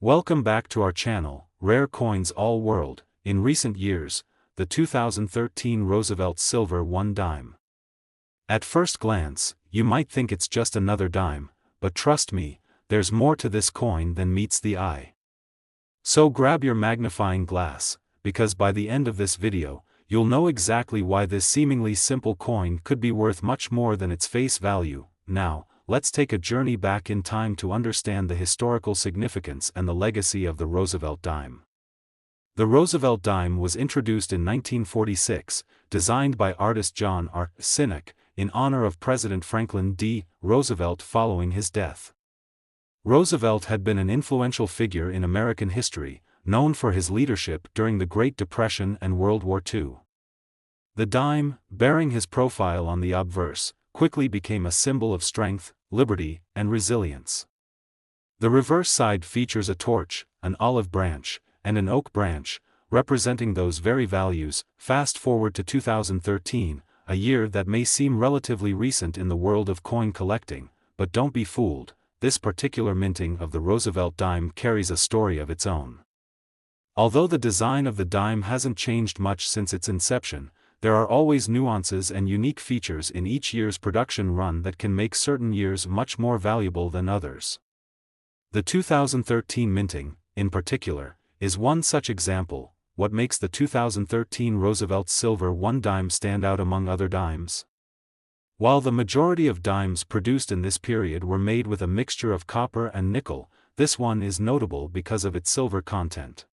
Welcome back to our channel, Rare Coins All World. In recent years, the 2013 Roosevelt Silver 1 dime. At first glance, you might think it's just another dime, but trust me, there's more to this coin than meets the eye. So grab your magnifying glass, because by the end of this video, you'll know exactly why this seemingly simple coin could be worth much more than its face value. Now, let's take a journey back in time to understand the historical significance and the legacy of the Roosevelt dime. The Roosevelt dime was introduced in 1946, designed by artist John R. Sinek, in honor of President Franklin D. Roosevelt following his death. Roosevelt had been an influential figure in American history, known for his leadership during the Great Depression and World War II. The dime, bearing his profile on the obverse, quickly became a symbol of strength, liberty, and resilience. The reverse side features a torch, an olive branch, and an oak branch, representing those very values. Fast forward to 2013, a year that may seem relatively recent in the world of coin collecting, but don't be fooled, this particular minting of the Roosevelt dime carries a story of its own. Although the design of the dime hasn't changed much since its inception, there are always nuances and unique features in each year's production run that can make certain years much more valuable than others. The 2013 minting, in particular, is one such example. What makes the 2013 Roosevelt Silver 1 dime stand out among other dimes? While the majority of dimes produced in this period were made with a mixture of copper and nickel, this one is notable because of its silver content.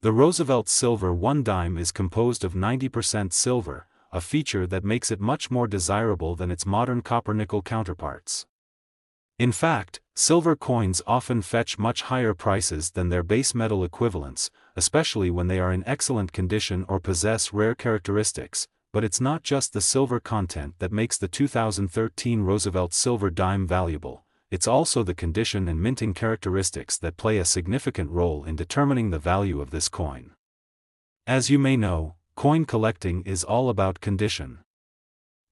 The Roosevelt Silver 1 dime is composed of 90% silver, a feature that makes it much more desirable than its modern copper-nickel counterparts. In fact, silver coins often fetch much higher prices than their base metal equivalents, especially when they are in excellent condition or possess rare characteristics. But it's not just the silver content that makes the 2013 Roosevelt Silver dime valuable. It's also the condition and minting characteristics that play a significant role in determining the value of this coin. As you may know, coin collecting is all about condition.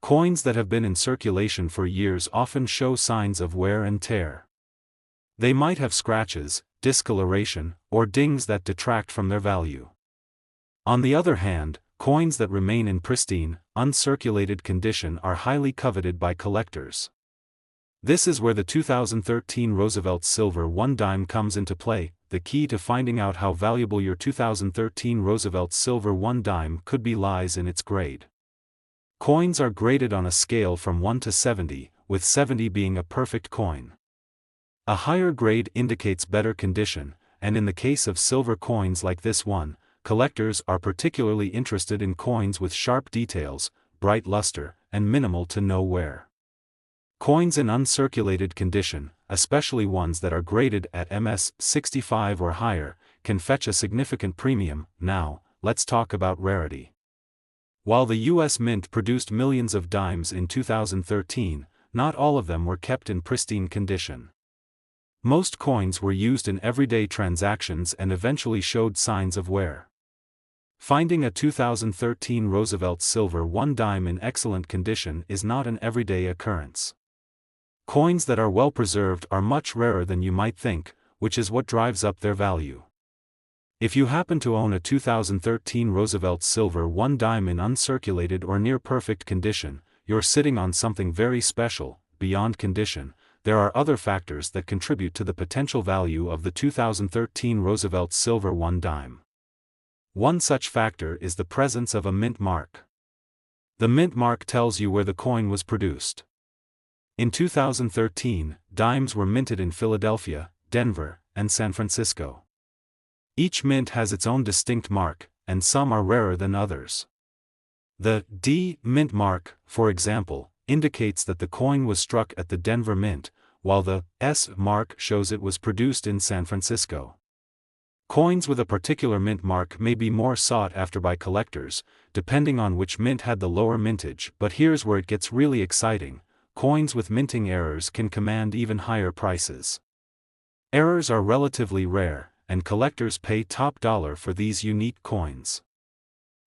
Coins that have been in circulation for years often show signs of wear and tear. They might have scratches, discoloration, or dings that detract from their value. On the other hand, coins that remain in pristine, uncirculated condition are highly coveted by collectors. This is where the 2013 Roosevelt Silver 1 dime comes into play. The key to finding out how valuable your 2013 Roosevelt Silver 1 dime could be lies in its grade. Coins are graded on a scale from 1 to 70, with 70 being a perfect coin. A higher grade indicates better condition, and in the case of silver coins like this one, collectors are particularly interested in coins with sharp details, bright luster, and minimal to no wear. Coins in uncirculated condition, especially ones that are graded at MS 65 or higher, can fetch a significant premium. Now, let's talk about rarity. While the U.S. Mint produced millions of dimes in 2013, not all of them were kept in pristine condition. Most coins were used in everyday transactions and eventually showed signs of wear. Finding a 2013 Roosevelt Silver 1 dime in excellent condition is not an everyday occurrence. Coins that are well preserved are much rarer than you might think, which is what drives up their value. If you happen to own a 2013 Roosevelt Silver 1 dime in uncirculated or near perfect condition, you're sitting on something very special. Beyond condition, there are other factors that contribute to the potential value of the 2013 Roosevelt Silver 1 dime. One such factor is the presence of a mint mark. The mint mark tells you where the coin was produced. In 2013, dimes were minted in Philadelphia, Denver, and San Francisco. Each mint has its own distinct mark, and some are rarer than others. The D mint mark, for example, indicates that the coin was struck at the Denver Mint, while the S mark shows it was produced in San Francisco. Coins with a particular mint mark may be more sought after by collectors, depending on which mint had the lower mintage. But here's where it gets really exciting. Coins with minting errors can command even higher prices. Errors are relatively rare, and collectors pay top dollar for these unique coins.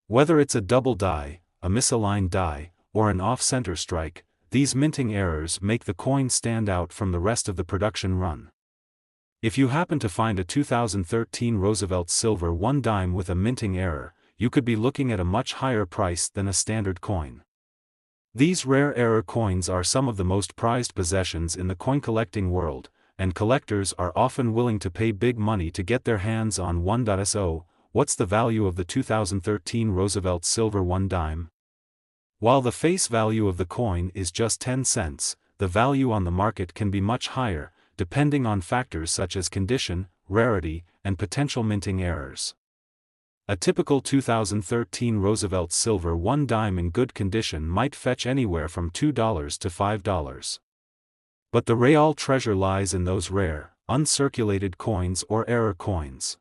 Whether it's a double die, a misaligned die, or an off-center strike, these minting errors make the coin stand out from the rest of the production run. If you happen to find a 2013 Roosevelt silver 1 dime with a minting error, you could be looking at a much higher price than a standard coin. These rare error coins are some of the most prized possessions in the coin collecting world, and collectors are often willing to pay big money to get their hands on one. So, what's the value of the 2013 Roosevelt silver 1 dime? While the face value of the coin is just 10 cents, the value on the market can be much higher, depending on factors such as condition, rarity, and potential minting errors. A typical 2013 Roosevelt silver 1 dime in good condition might fetch anywhere from $2 to $5. But the real treasure lies in those rare, uncirculated coins or error coins.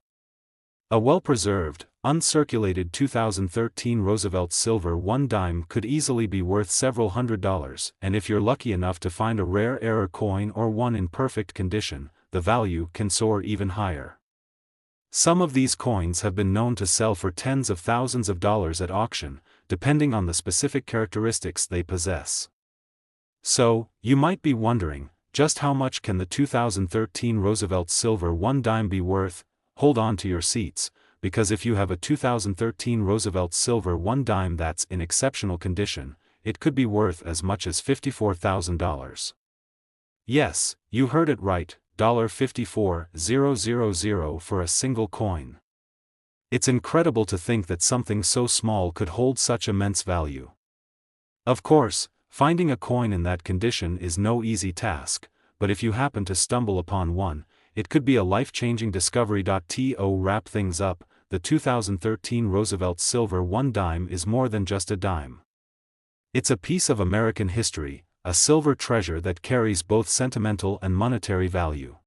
A well-preserved, uncirculated 2013 Roosevelt silver 1 dime could easily be worth several $100s, and if you're lucky enough to find a rare error coin or one in perfect condition, the value can soar even higher. Some of these coins have been known to sell for tens of thousands of dollars at auction, depending on the specific characteristics they possess. So, you might be wondering, just how much can the 2013 Roosevelt silver 1 dime be worth? Hold on to your seats, because if you have a 2013 Roosevelt silver 1 dime that's in exceptional condition, it could be worth as much as $54,000. Yes, you heard it right. $54,000 for a single coin. It's incredible to think that something so small could hold such immense value. Of course, finding a coin in that condition is no easy task, but if you happen to stumble upon one, it could be a life-changing discovery. To wrap things up, the 2013 Roosevelt silver 1 dime is more than just a dime. It's a piece of American history, a silver treasure that carries both sentimental and monetary value.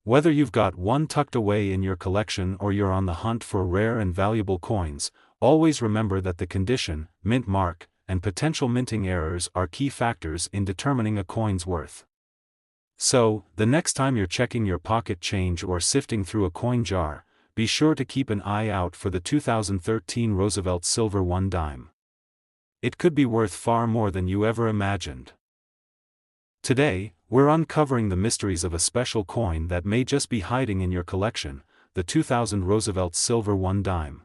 Whether you've got one tucked away in your collection or you're on the hunt for rare and valuable coins, always remember that the condition, mint mark, and potential minting errors are key factors in determining a coin's worth. So, the next time you're checking your pocket change or sifting through a coin jar, be sure to keep an eye out for the 2013 Roosevelt silver 1 dime. It could be worth far more than you ever imagined. Today, we're uncovering the mysteries of a special coin that may just be hiding in your collection, the 2000 Roosevelt silver 1 dime.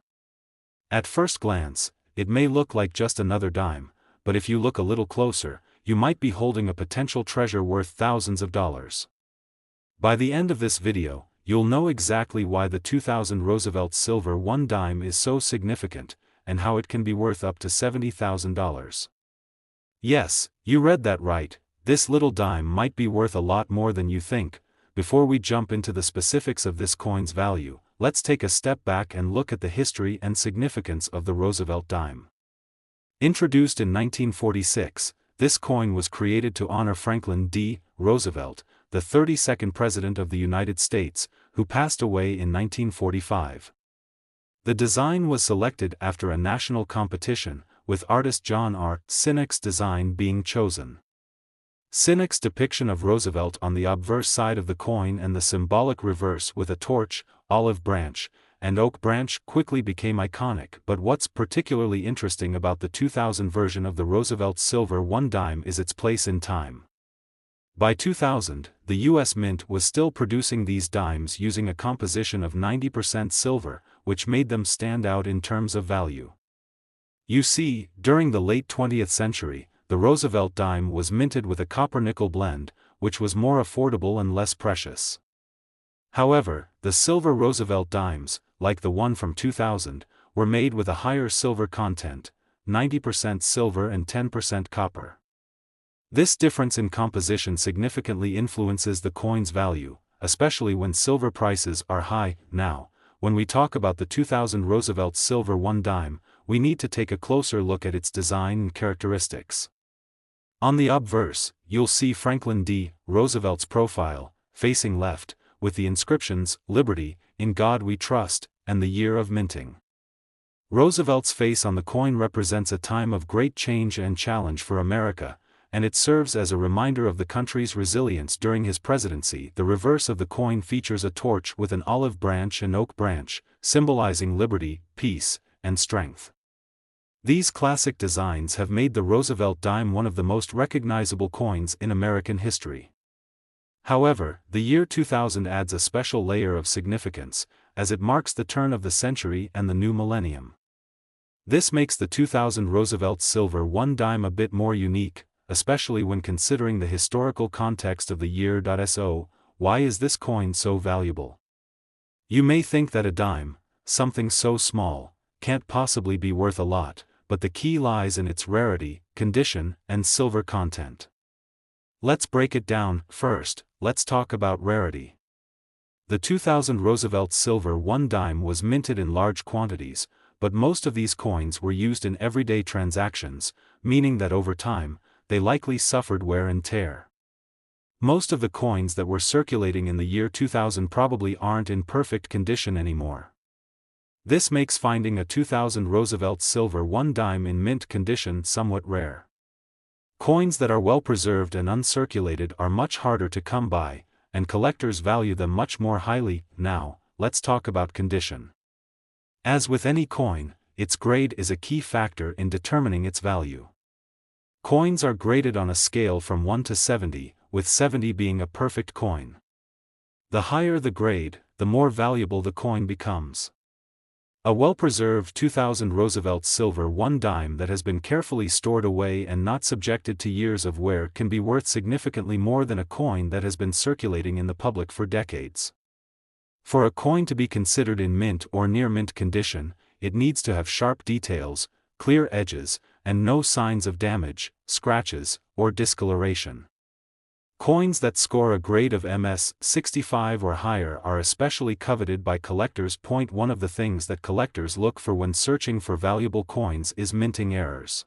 At first glance, it may look like just another dime, but if you look a little closer, you might be holding a potential treasure worth thousands of dollars. By the end of this video, you'll know exactly why the 2000 Roosevelt silver 1 dime is so significant, and how it can be worth up to $70,000. Yes, you read that right, this little dime might be worth a lot more than you think. Before we jump into the specifics of this coin's value, let's take a step back and look at the history and significance of the Roosevelt dime. Introduced in 1946, this coin was created to honor Franklin D. Roosevelt, the 32nd President of the United States, who passed away in 1945. The design was selected after a national competition, with artist John R. Sinek's design being chosen. Sinek's depiction of Roosevelt on the obverse side of the coin and the symbolic reverse with a torch, olive branch, and oak branch quickly became iconic. But what's particularly interesting about the 2000 version of the Roosevelt silver 1 dime is its place in time. By 2000, the U.S. Mint was still producing these dimes using a composition of 90% silver, which made them stand out in terms of value. You see, during the late 20th century, the Roosevelt dime was minted with a copper-nickel blend, which was more affordable and less precious. However, the silver Roosevelt dimes, like the one from 2000, were made with a higher silver content, 90% silver and 10% copper. This difference in composition significantly influences the coin's value, especially when silver prices are high. Now, when we talk about the 2000 Roosevelt silver 1 dime, we need to take a closer look at its design and characteristics. On the obverse, you'll see Franklin D. Roosevelt's profile, facing left, with the inscriptions, "Liberty, in God we trust," and the year of minting. Roosevelt's face on the coin represents a time of great change and challenge for America, and it serves as a reminder of the country's resilience during his presidency. The reverse of the coin features a torch with an olive branch and oak branch, symbolizing liberty, peace, and strength. These classic designs have made the Roosevelt dime one of the most recognizable coins in American history. However, the year 2000 adds a special layer of significance, as it marks the turn of the century and the new millennium. This makes the 2000 Roosevelt Silver one dime a bit more unique, especially when considering the historical context of the year. So, why is this coin so valuable? You may think that a dime, something so small, can't possibly be worth a lot, but the key lies in its rarity, condition, and silver content. Let's break it down. First, let's talk about rarity. The 2000 Roosevelt Silver one dime was minted in large quantities, but most of these coins were used in everyday transactions, meaning that over time, they likely suffered wear and tear. Most of the coins that were circulating in the year 2000 probably aren't in perfect condition anymore. This makes finding a 2000 Roosevelt Silver one dime in mint condition somewhat rare. Coins that are well preserved and uncirculated are much harder to come by, and collectors value them much more highly. Now, let's talk about condition. As with any coin, its grade is a key factor in determining its value. Coins are graded on a scale from 1 to 70, with 70 being a perfect coin. The higher the grade, the more valuable the coin becomes. A well-preserved 2000 Roosevelt Silver one dime that has been carefully stored away and not subjected to years of wear can be worth significantly more than a coin that has been circulating in the public for decades. For a coin to be considered in mint or near mint condition, it needs to have sharp details, clear edges, and no signs of damage, scratches, or discoloration. Coins that score a grade of MS 65 or higher are especially coveted by collectors. One of the things that collectors look for when searching for valuable coins is minting errors.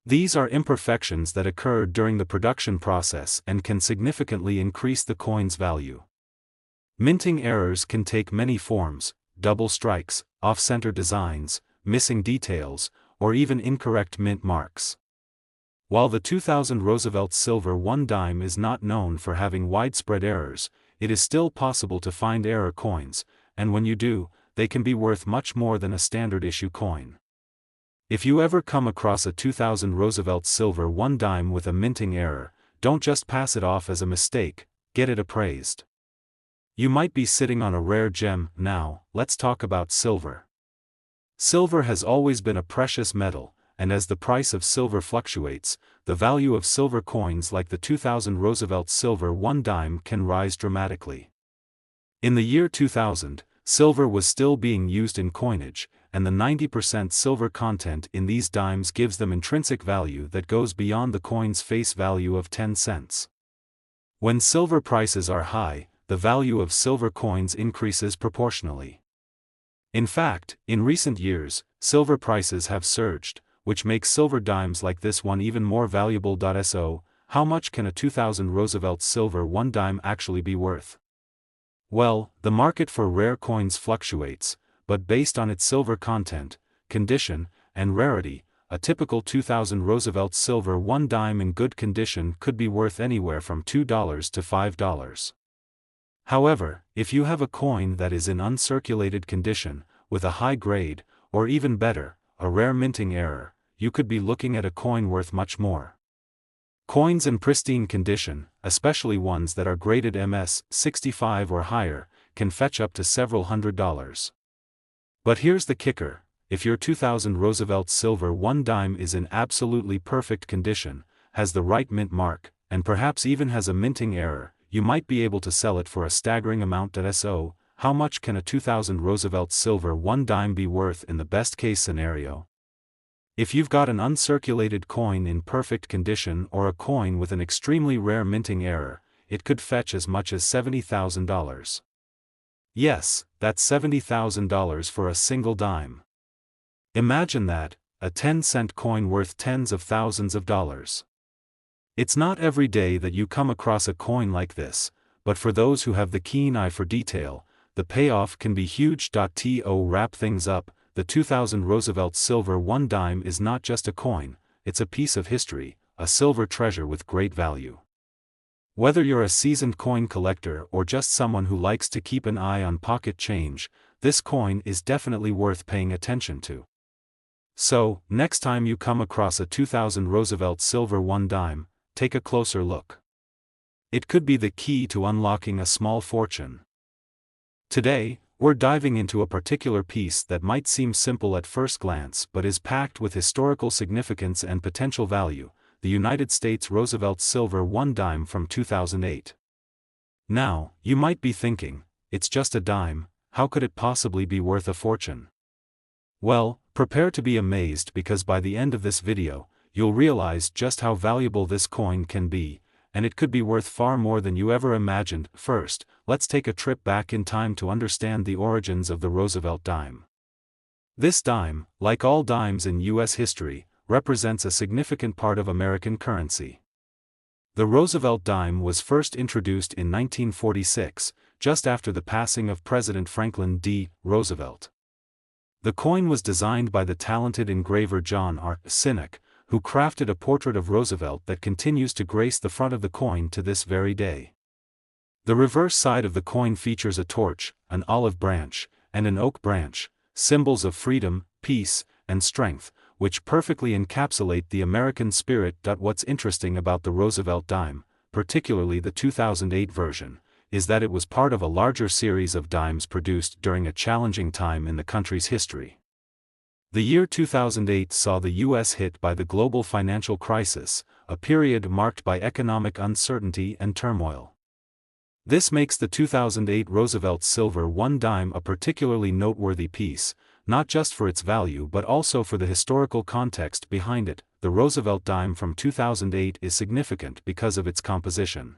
These are imperfections that occur during the production process and can significantly increase the coin's value. Minting errors can take many forms: double strikes, off-center designs, missing details, or even incorrect mint marks. While the 2000 Roosevelt Silver one dime is not known for having widespread errors, it is still possible to find error coins, and when you do, they can be worth much more than a standard issue coin. If you ever come across a 2000 Roosevelt Silver one dime with a minting error, don't just pass it off as a mistake, get it appraised. You might be sitting on a rare gem. Now, let's talk about silver. Silver has always been a precious metal, and as the price of silver fluctuates, the value of silver coins like the 2000 Roosevelt Silver one dime can rise dramatically. In the year 2000, silver was still being used in coinage, and the 90% silver content in these dimes gives them intrinsic value that goes beyond the coin's face value of 10 cents. When silver prices are high, the value of silver coins increases proportionally. In fact, in recent years, silver prices have surged, which makes silver dimes like this one even more valuable. So, how much can a 2000 Roosevelt Silver one dime actually be worth? Well, the market for rare coins fluctuates, but based on its silver content, condition, and rarity, a typical 2000 Roosevelt Silver one dime in good condition could be worth anywhere from $2 to $5. However, if you have a coin that is in uncirculated condition, with a high grade, or even better, a rare minting error, you could be looking at a coin worth much more. Coins in pristine condition, especially ones that are graded MS 65 or higher, can fetch up to several $100s. But here's the kicker: if your 2000 Roosevelt Silver one dime is in absolutely perfect condition, has the right mint mark, and perhaps even has a minting error, you might be able to sell it for a staggering amount. So, how much can a 2000 Roosevelt Silver one dime be worth in the best-case scenario? If you've got an uncirculated coin in perfect condition or a coin with an extremely rare minting error, it could fetch as much as $70,000. Yes, that's $70,000 for a single dime. Imagine that, a 10-cent coin worth tens of thousands of dollars. It's not every day that you come across a coin like this, but for those who have the keen eye for detail, the payoff can be huge. To wrap things up, the 2000 Roosevelt Silver one dime is not just a coin, it's a piece of history, a silver treasure with great value. Whether you're a seasoned coin collector or just someone who likes to keep an eye on pocket change, this coin is definitely worth paying attention to. So, next time you come across a 2000 Roosevelt Silver one dime, take a closer look. It could be the key to unlocking a small fortune. Today, we're diving into a particular piece that might seem simple at first glance but is packed with historical significance and potential value: the United States Roosevelt Silver One Dime from 2008. Now, you might be thinking, it's just a dime, how could it possibly be worth a fortune? Well, prepare to be amazed, because by the end of this video, you'll realize just how valuable this coin can be, and it could be worth far more than you ever imagined. First, let's take a trip back in time to understand the origins of the Roosevelt dime. This dime, like all dimes in U.S. history, represents a significant part of American currency. The Roosevelt dime was first introduced in 1946, just after the passing of President Franklin D. Roosevelt. The coin was designed by the talented engraver John R. Sinek, who crafted a portrait of Roosevelt that continues to grace the front of the coin to this very day. The reverse side of the coin features a torch, an olive branch, and an oak branch, symbols of freedom, peace, and strength, which perfectly encapsulate the American spirit. What's interesting about the Roosevelt dime, particularly the 2008 version, is that it was part of a larger series of dimes produced during a challenging time in the country's history. The year 2008 saw the U.S. hit by the global financial crisis, a period marked by economic uncertainty and turmoil. This makes the 2008 Roosevelt Silver One Dime a particularly noteworthy piece, not just for its value but also for the historical context behind it. The Roosevelt dime from 2008 is significant because of its composition.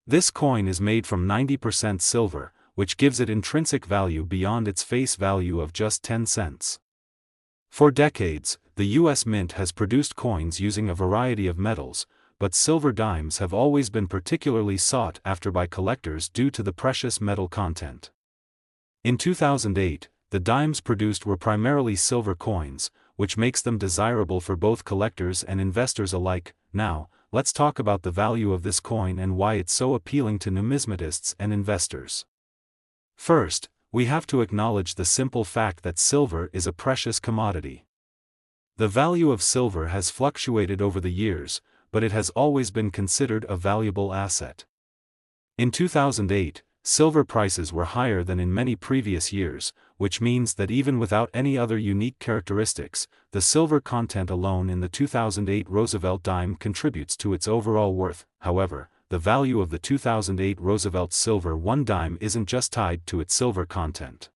This coin is made from 90% silver, which gives it intrinsic value beyond its face value of just 10 cents. For decades, the U.S. Mint has produced coins using a variety of metals, but silver dimes have always been particularly sought after by collectors due to the precious metal content. In 2008, the dimes produced were primarily silver coins, which makes them desirable for both collectors and investors alike. Now, let's talk about the value of this coin and why it's so appealing to numismatists and investors. First, we have to acknowledge the simple fact that silver is a precious commodity. The value of silver has fluctuated over the years, but it has always been considered a valuable asset. In 2008, silver prices were higher than in many previous years, which means that even without any other unique characteristics, the silver content alone in the 2008 Roosevelt dime contributes to its overall worth. However, the value of the 2008 Roosevelt Silver One Dime isn't just tied to its silver content.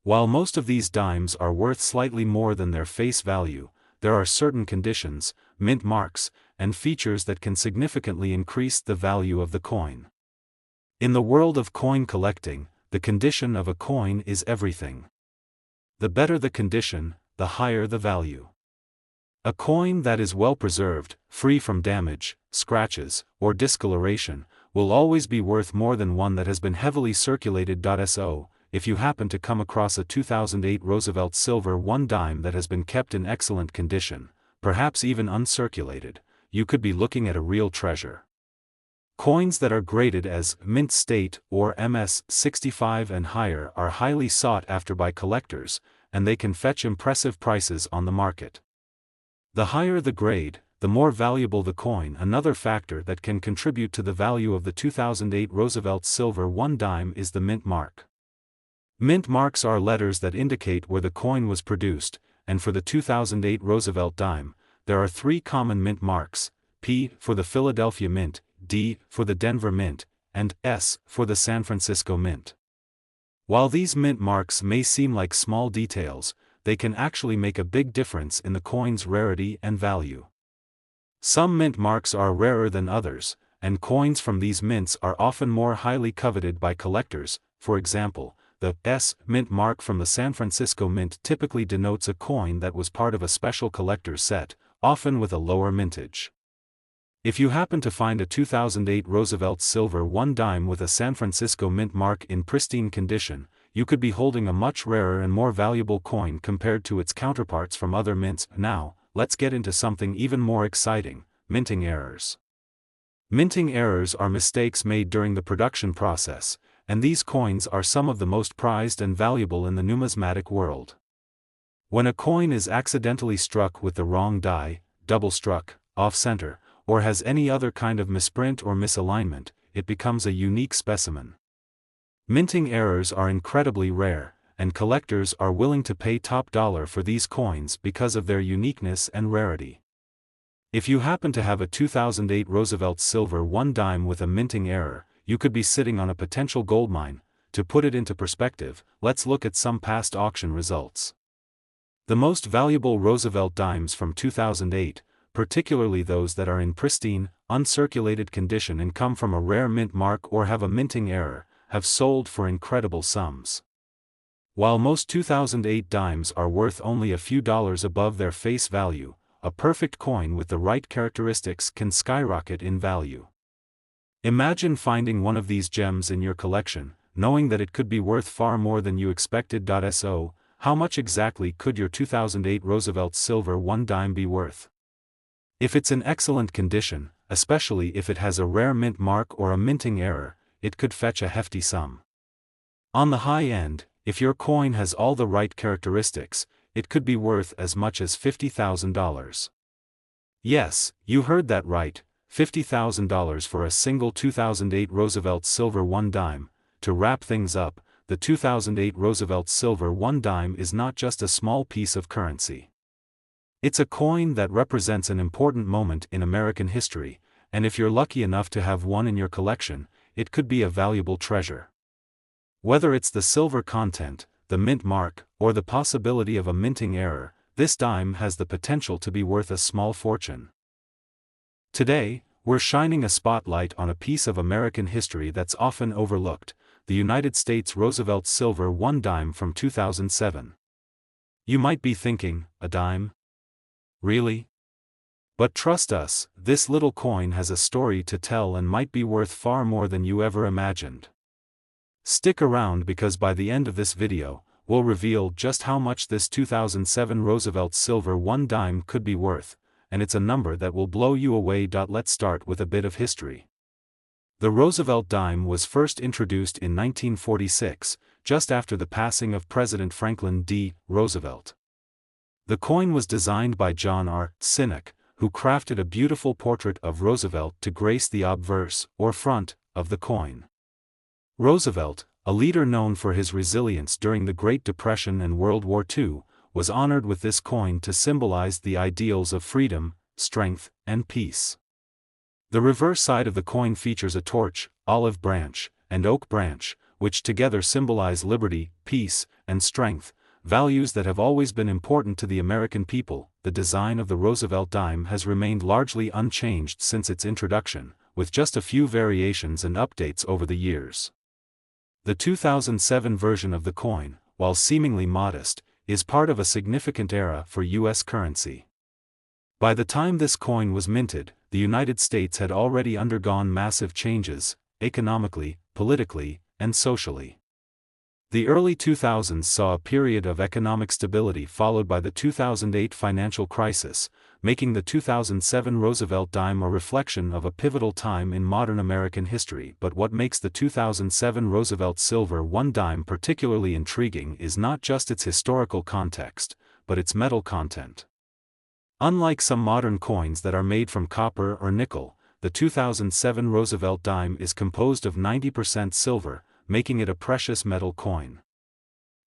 While most of these dimes are worth slightly more than their face value, there are certain conditions, mint marks, and features that can significantly increase the value of the coin. In the world of coin collecting, the condition of a coin is everything. The better the condition, the higher the value. A coin that is well preserved, free from damage, scratches, or discoloration, will always be worth more than one that has been heavily circulated. So, if you happen to come across a 2008 Roosevelt Silver One Dime that has been kept in excellent condition, perhaps even uncirculated, you could be looking at a real treasure. Coins that are graded as mint state or MS-65 and higher are highly sought after by collectors, and they can fetch impressive prices on the market. The higher the grade, the more valuable the coin. Another factor that can contribute to the value of the 2008 Roosevelt Silver One Dime is the mint mark. Mint marks are letters that indicate where the coin was produced, and for the 2008 Roosevelt dime, there are three common mint marks: P for the Philadelphia Mint, D for the Denver Mint, and S for the San Francisco Mint. While these mint marks may seem like small details, they can actually make a big difference in the coin's rarity and value. Some mint marks are rarer than others, and coins from these mints are often more highly coveted by collectors. For example, the S mint mark from the San Francisco Mint typically denotes a coin that was part of a special collector's set, often with a lower mintage. If you happen to find a 2008 Roosevelt Silver One Dime with a San Francisco Mint mark in pristine condition, you could be holding a much rarer and more valuable coin compared to its counterparts from other mints. Now, let's get into something even more exciting: minting errors. Minting errors are mistakes made during the production process, and these coins are some of the most prized and valuable in the numismatic world. When a coin is accidentally struck with the wrong die, double struck, off-center, or has any other kind of misprint or misalignment, it becomes a unique specimen. Minting errors are incredibly rare, and collectors are willing to pay top dollar for these coins because of their uniqueness and rarity. If you happen to have a 2008 Roosevelt silver 1 dime with a minting error, you could be sitting on a potential goldmine. To put it into perspective, let's look at some past auction results. The most valuable Roosevelt dimes from 2008, particularly those that are in pristine, uncirculated condition and come from a rare mint mark or have a minting error, have sold for incredible sums. While most 2008 dimes are worth only a few dollars above their face value, a perfect coin with the right characteristics can skyrocket in value. Imagine finding one of these gems in your collection, knowing that it could be worth far more than you expected. So, how much exactly could your 2008 Roosevelt silver 1 dime be worth? If it's in excellent condition, especially if it has a rare mint mark or a minting error, it could fetch a hefty sum. On the high end, if your coin has all the right characteristics, it could be worth as much as $50,000. Yes, you heard that right, $50,000 for a single 2008 Roosevelt silver 1 dime. To wrap things up, the 2008 Roosevelt silver 1 dime is not just a small piece of currency. It's a coin that represents an important moment in American history, and if you're lucky enough to have one in your collection, it could be a valuable treasure. Whether it's the silver content, the mint mark, or the possibility of a minting error, this dime has the potential to be worth a small fortune. Today, we're shining a spotlight on a piece of American history that's often overlooked, the United States Roosevelt silver 1 dime from 2007. You might be thinking, a dime? Really? But trust us, this little coin has a story to tell and might be worth far more than you ever imagined. Stick around because by the end of this video, we'll reveal just how much this 2007 Roosevelt silver 1 dime could be worth, and it's a number that will blow you away. Let's start with a bit of history. The Roosevelt dime was first introduced in 1946, just after the passing of President Franklin D. Roosevelt. The coin was designed by John R. Sinek, who crafted a beautiful portrait of Roosevelt to grace the obverse, or front, of the coin. Roosevelt, a leader known for his resilience during the Great Depression and World War II, was honored with this coin to symbolize the ideals of freedom, strength, and peace. The reverse side of the coin features a torch, olive branch, and oak branch, which together symbolize liberty, peace, and strength, values that have always been important to the American people. The design of the Roosevelt dime has remained largely unchanged since its introduction, with just a few variations and updates over the years. The 2007 version of the coin, while seemingly modest, is part of a significant era for U.S. currency. By the time this coin was minted, the United States had already undergone massive changes, economically, politically, and socially. The early 2000s saw a period of economic stability followed by the 2008 financial crisis, making the 2007 Roosevelt dime a reflection of a pivotal time in modern American history. But what makes the 2007 Roosevelt silver 1 dime particularly intriguing is not just its historical context, but its metal content. Unlike some modern coins that are made from copper or nickel, the 2007 Roosevelt dime is composed of 90% silver, making it a precious metal coin.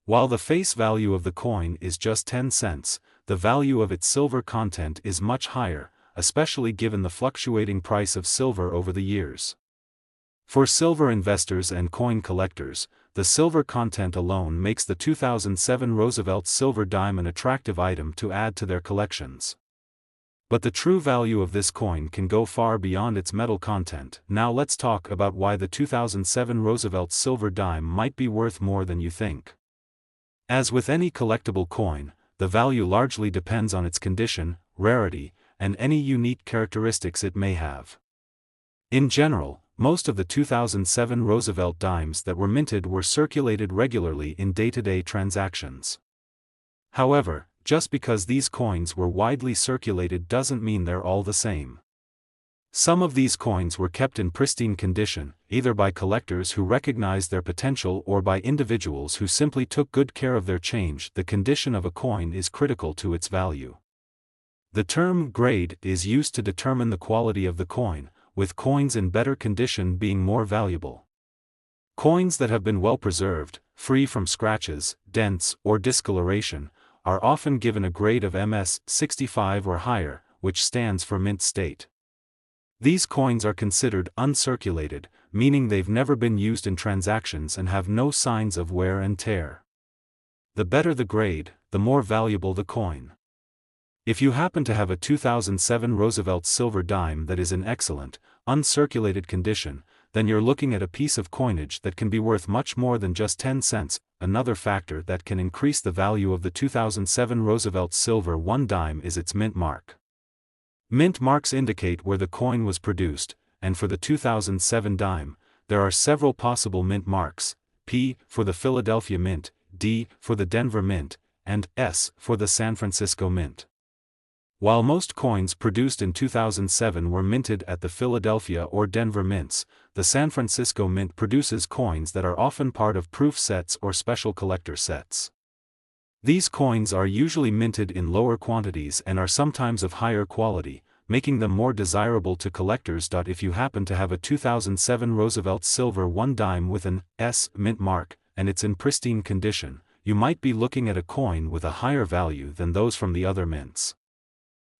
While the face value of the coin is just 10 cents, the value of its silver content is much higher, especially given the fluctuating price of silver over the years. For silver investors and coin collectors, the silver content alone makes the 2007 Roosevelt silver dime an attractive item to add to their collections. But the true value of this coin can go far beyond its metal content. Now let's talk about why the 2007 Roosevelt silver dime might be worth more than you think. As with any collectible coin, the value largely depends on its condition, rarity, and any unique characteristics it may have. In general, most of the 2007 Roosevelt dimes that were minted were circulated regularly in day-to-day transactions. However, just because these coins were widely circulated doesn't mean they're all the same. Some of these coins were kept in pristine condition, either by collectors who recognized their potential or by individuals who simply took good care of their change. The condition of a coin is critical to its value. The term grade is used to determine the quality of the coin, with coins in better condition being more valuable. Coins that have been well preserved, free from scratches, dents, or discoloration, are often given a grade of MS 65 or higher, which stands for mint state. These coins are considered uncirculated, meaning they've never been used in transactions and have no signs of wear and tear. The better the grade, the more valuable the coin. If you happen to have a 2007 Roosevelt silver dime that is in excellent, uncirculated condition, then you're looking at a piece of coinage that can be worth much more than just 10 cents. Another factor that can increase the value of the 2007 Roosevelt silver 1 dime is its mint mark. Mint marks indicate where the coin was produced, and for the 2007 dime, there are several possible mint marks: P for the Philadelphia Mint, D for the Denver Mint, and S for the San Francisco Mint. While most coins produced in 2007 were minted at the Philadelphia or Denver mints, the San Francisco Mint produces coins that are often part of proof sets or special collector sets. These coins are usually minted in lower quantities and are sometimes of higher quality, making them more desirable to collectors. If you happen to have a 2007 Roosevelt silver 1 dime with an S mint mark, and it's in pristine condition, you might be looking at a coin with a higher value than those from the other mints.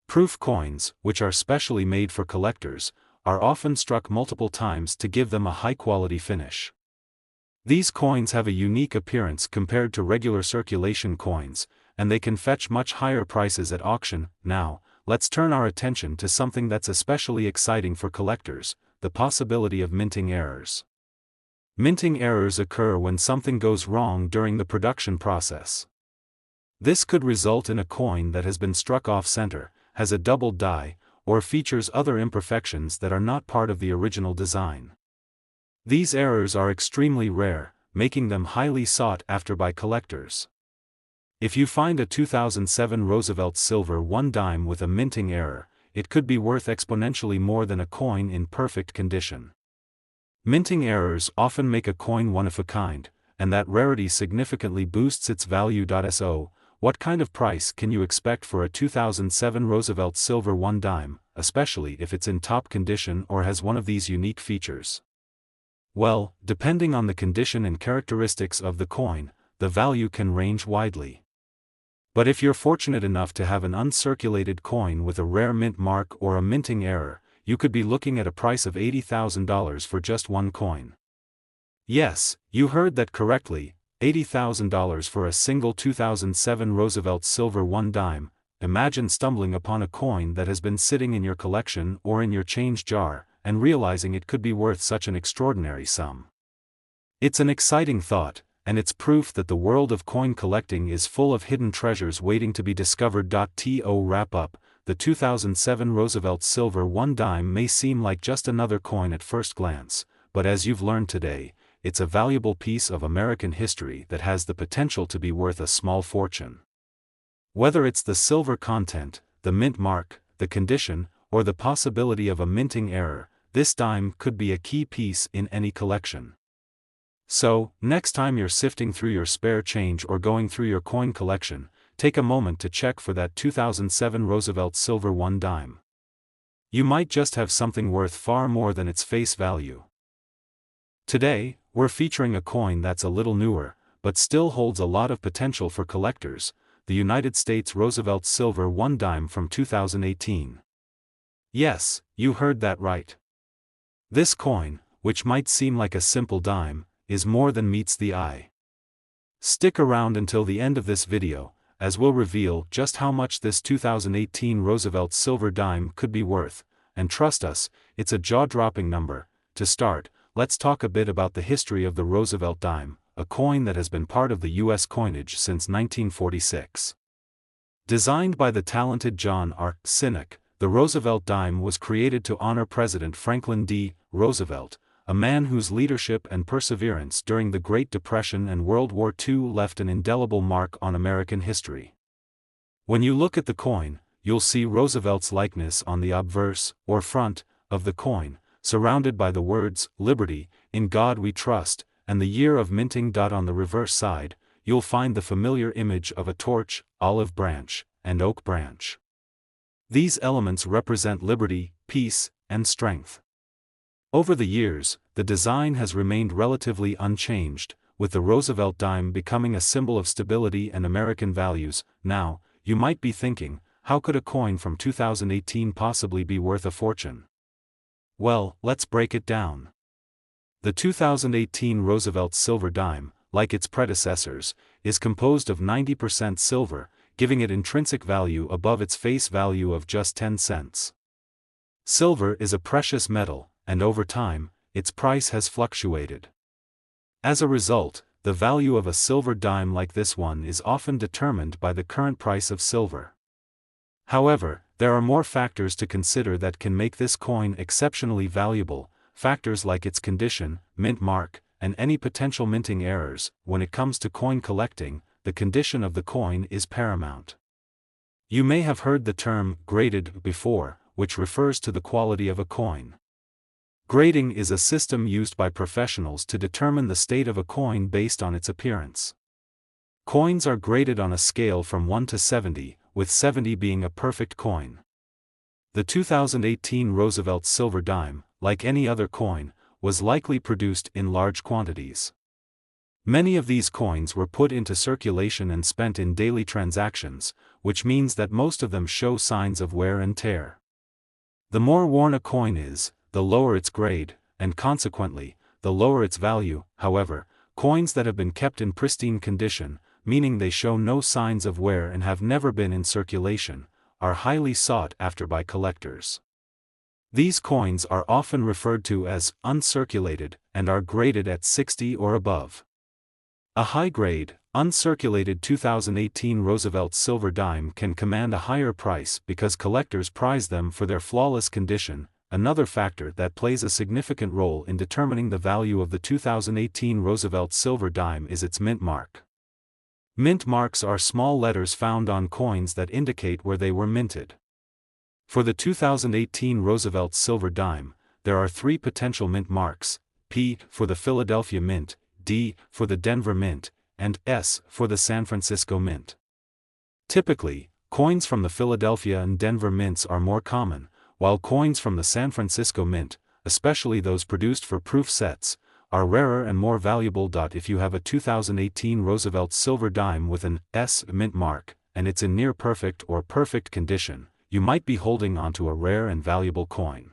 Proof coins, which are specially made for collectors, are often struck multiple times to give them a high-quality finish. These coins have a unique appearance compared to regular circulation coins, and they can fetch much higher prices at auction. Now, let's turn our attention to something that's especially exciting for collectors: the possibility of minting errors. Minting errors occur when something goes wrong during the production process. This could result in a coin that has been struck off-center, has a doubled die, or features other imperfections that are not part of the original design. These errors are extremely rare, making them highly sought after by collectors. If you find a 2007 Roosevelt silver 1 dime with a minting error, it could be worth exponentially more than a coin in perfect condition. Minting errors often make a coin one of a kind, and that rarity significantly boosts its value. So, what kind of price can you expect for a 2007 Roosevelt silver 1 dime, especially if it's in top condition or has one of these unique features? Well, depending on the condition and characteristics of the coin, the value can range widely. But if you're fortunate enough to have an uncirculated coin with a rare mint mark or a minting error, you could be looking at a price of $80,000 for just one coin. Yes, you heard that correctly. $80,000 for a single 2007 Roosevelt silver 1 dime. Imagine stumbling upon a coin that has been sitting in your collection or in your change jar, and realizing it could be worth such an extraordinary sum. It's an exciting thought, and it's proof that the world of coin collecting is full of hidden treasures waiting to be discovered. To wrap up, the 2007 Roosevelt silver 1 dime may seem like just another coin at first glance, but as you've learned today, it's a valuable piece of American history that has the potential to be worth a small fortune. Whether it's the silver content, the mint mark, the condition, or the possibility of a minting error, this dime could be a key piece in any collection. So, next time you're sifting through your spare change or going through your coin collection, take a moment to check for that 2007 Roosevelt silver 1 dime. You might just have something worth far more than its face value. Today, we're featuring a coin that's a little newer, but still holds a lot of potential for collectors: the United States Roosevelt silver 1 dime from 2018. Yes, you heard that right. This coin, which might seem like a simple dime, is more than meets the eye. Stick around until the end of this video, as we'll reveal just how much this 2018 Roosevelt silver dime could be worth, and trust us, it's a jaw-dropping number. To start, let's talk a bit about the history of the Roosevelt dime, a coin that has been part of the U.S. coinage since 1946. Designed by the talented John R. Sinek, the Roosevelt dime was created to honor President Franklin D. Roosevelt, a man whose leadership and perseverance during the Great Depression and World War II left an indelible mark on American history. When you look at the coin, you'll see Roosevelt's likeness on the obverse, or front, of the coin, surrounded by the words, "Liberty, in God we trust," and the year of minting. On the reverse side, you'll find the familiar image of a torch, olive branch, and oak branch. These elements represent liberty, peace, and strength. Over the years, the design has remained relatively unchanged, with the Roosevelt dime becoming a symbol of stability and American values. Now, you might be thinking, how could a coin from 2018 possibly be worth a fortune? Well, let's break it down. The 2018 Roosevelt silver dime, like its predecessors, is composed of 90% silver, giving it intrinsic value above its face value of just 10 cents. Silver is a precious metal, and over time, its price has fluctuated. As a result, the value of a silver dime like this one is often determined by the current price of silver. However, there are more factors to consider that can make this coin exceptionally valuable, factors like its condition, mint mark, and any potential minting errors. When it comes to coin collecting, the condition of the coin is paramount. You may have heard the term graded before, which refers to the quality of a coin. Grading is a system used by professionals to determine the state of a coin based on its appearance. Coins are graded on a scale from 1 to 70, with 70 being a perfect coin. The 2018 Roosevelt silver dime, like any other coin, was likely produced in large quantities. Many of these coins were put into circulation and spent in daily transactions, which means that most of them show signs of wear and tear. The more worn a coin is, the lower its grade, and consequently, the lower its value. However, coins that have been kept in pristine condition, meaning they show no signs of wear and have never been in circulation, are highly sought after by collectors. These coins are often referred to as uncirculated and are graded at 60 or above. A high-grade, uncirculated 2018 Roosevelt silver dime can command a higher price because collectors prize them for their flawless condition. Another factor that plays a significant role in determining the value of the 2018 Roosevelt silver dime is its mint mark. Mint marks are small letters found on coins that indicate where they were minted. For the 2018 Roosevelt silver dime, there are 3 potential mint marks: P for the Philadelphia Mint, D for the Denver Mint, and S for the San Francisco Mint. Typically, coins from the Philadelphia and Denver mints are more common, while coins from the San Francisco Mint, especially those produced for proof sets, are rarer and more valuable. If you have a 2018 Roosevelt silver dime with an S mint mark, and it's in near perfect or perfect condition, you might be holding onto a rare and valuable coin.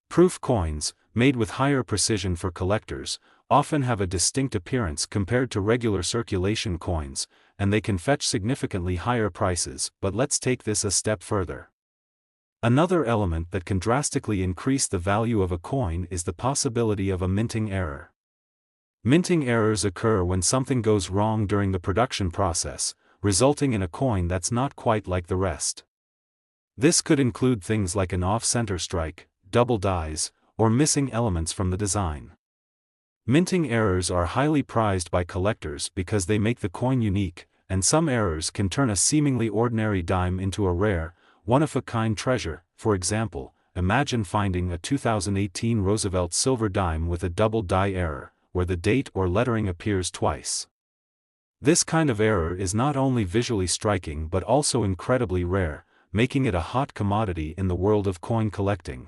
Proof coins, made with higher precision for collectors, often have a distinct appearance compared to regular circulation coins, and they can fetch significantly higher prices. But let's take this a step further. Another element that can drastically increase the value of a coin is the possibility of a minting error. Minting errors occur when something goes wrong during the production process, resulting in a coin that's not quite like the rest. This could include things like an off-center strike, double dies, or missing elements from the design. Minting errors are highly prized by collectors because they make the coin unique, and some errors can turn a seemingly ordinary dime into a rare, one-of-a-kind treasure. For example, imagine finding a 2018 Roosevelt silver dime with a double die error, where the date or lettering appears twice. This kind of error is not only visually striking but also incredibly rare, making it a hot commodity in the world of coin collecting.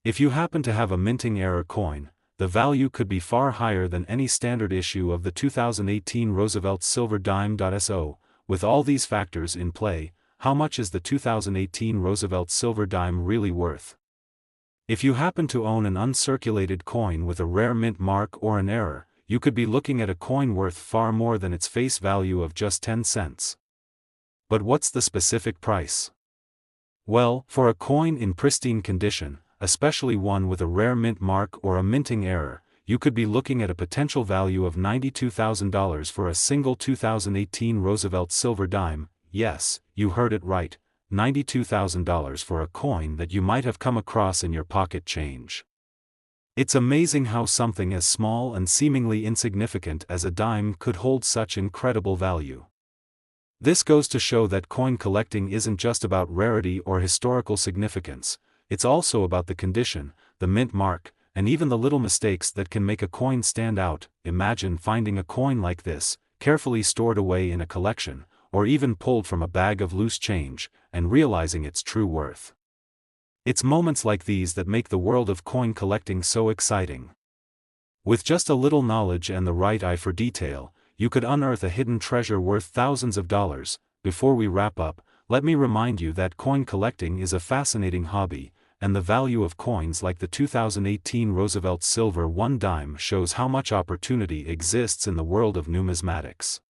If you happen to have a minting error coin, the value could be far higher than any standard issue of the 2018 Roosevelt silver dime. So, with all these factors in play, how much is the 2018 Roosevelt silver dime really worth? If you happen to own an uncirculated coin with a rare mint mark or an error, you could be looking at a coin worth far more than its face value of just 10 cents. But what's the specific price? Well, for a coin in pristine condition, especially one with a rare mint mark or a minting error, you could be looking at a potential value of $92,000 for a single 2018 Roosevelt silver dime. Yes, you heard it right, $92,000 for a coin that you might have come across in your pocket change. It's amazing how something as small and seemingly insignificant as a dime could hold such incredible value. This goes to show that coin collecting isn't just about rarity or historical significance, it's also about the condition, the mint mark, and even the little mistakes that can make a coin stand out. Imagine finding a coin like this, carefully stored away in a collection, or even pulled from a bag of loose change, and realizing its true worth. It's moments like these that make the world of coin collecting so exciting. With just a little knowledge and the right eye for detail, you could unearth a hidden treasure worth thousands of dollars. Before we wrap up, let me remind you that coin collecting is a fascinating hobby, and the value of coins like the 2018 Roosevelt Silver 1 dime shows how much opportunity exists in the world of numismatics.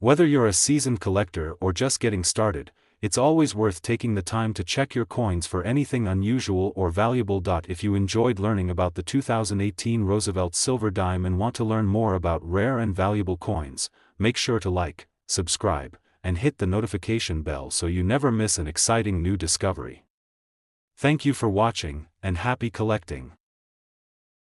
Whether you're a seasoned collector or just getting started, it's always worth taking the time to check your coins for anything unusual or valuable. If you enjoyed learning about the 2018 Roosevelt Silver dime and want to learn more about rare and valuable coins, make sure to like, subscribe, and hit the notification bell so you never miss an exciting new discovery. Thank you for watching, and happy collecting.